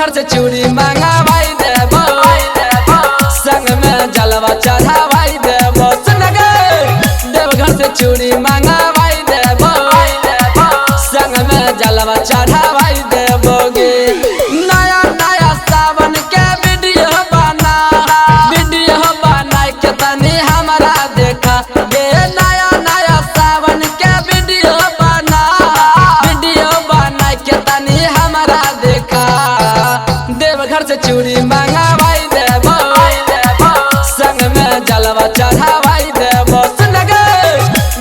देवघर से चूड़ी मंगावाई देबो, संग में जलवा चढ़ावाई देबो। सुन गे देवघर से चूड़ी मंगावाई देबो, संग में जलवा चढ़ावाई देबो गे। नया नया सावन के वीडियो बना के तनी हमारा देखा गे। नया नया सावन के वीडियो बना के तनी हमारा देखा। देवघर से चूड़ी मंगावाई देबो, संग में जलवा चढ़ावाई देबो। सुन गे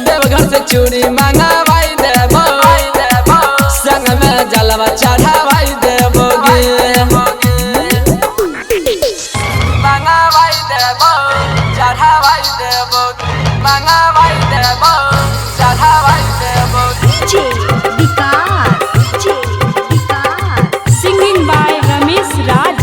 देवघर से चूड़ी मंगावाई देबो, संग में जलवा चढ़ावाई देबो गे। मंगावाई देबो, चढ़ावाई देबो, मंगावाई देबो, चढ़ावाई देबो। Singing by Ramesh Raj.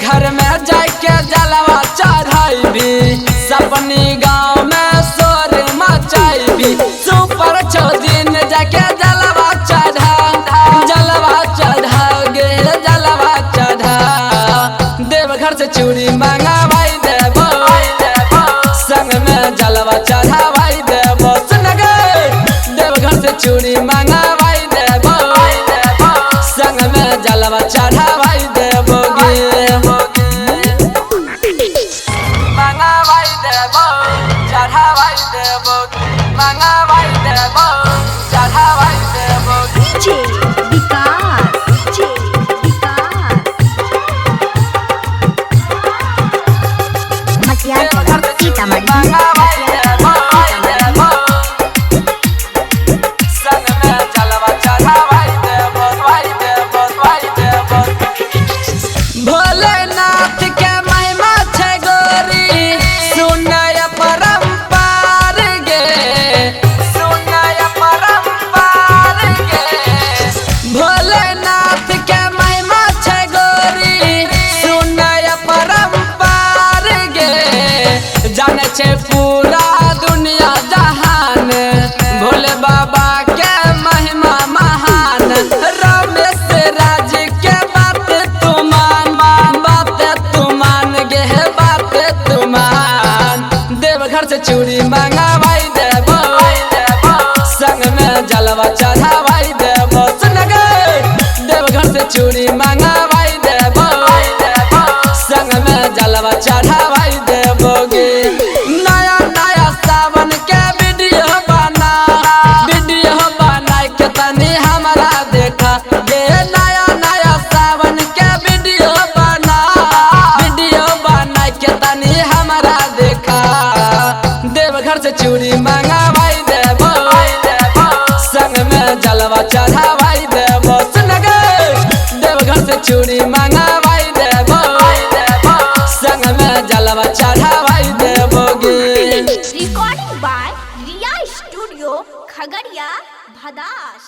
घर में जाके जलवा चढ़ाई भी, सपनी गाँव में शोर मचाई भी। सुपर 6 दिन जाके जलवा चढ़ा गे, जलवा चढ़ा। देवघर से चूड़ी मंगावाई देबो, संग में जलवा चढ़ावाई देबो। सुन गे देवघर से चूड़ी मंगावाई देबो, संग में जलवा चढ़ावाई देबो गे। मंगावाई देबो, चढ़ावाई देबो, मंगावाई देबो, चढ़ावाई देबो। मंगावाई देबो, संग में जलवा चढ़ावाई देबो, देबो। भोलेनाथ के महिमा छे गोरी, सुनय परम्पार गे, सुनय परम्पार गे। भोलेनाथ के महिमा छे गोरी, सुनय परम्पार गे। जाने छे पूरा दुनिया जहान, भोले बाबा के महिमा महान। रमेश राज के बात तुमान गे, बात तुमान। देवघर से चूड़ी मंगावाई देबो, संग में जलवा चढ़ावाई देबो। सुन गे देवघर से चूड़ी मंगावाई देबो, संग में जलवा चढ़ावाई देबो गे। नया नया सावन के वीडियो बना के तनी हमारा देखा गे। नया नया सावन के वीडियो बना के तनी हमारा देखा। देवघर से चूड़ी मंगावाई देबो, संग में जलवा चढ़ावाई देबो। सुन गे देवघर से चूड़ी मंगावाई देबो, संग में जलवा चढ़ावाई देबो गे। Recording by Riya Studio, Khagaria, Bhadash.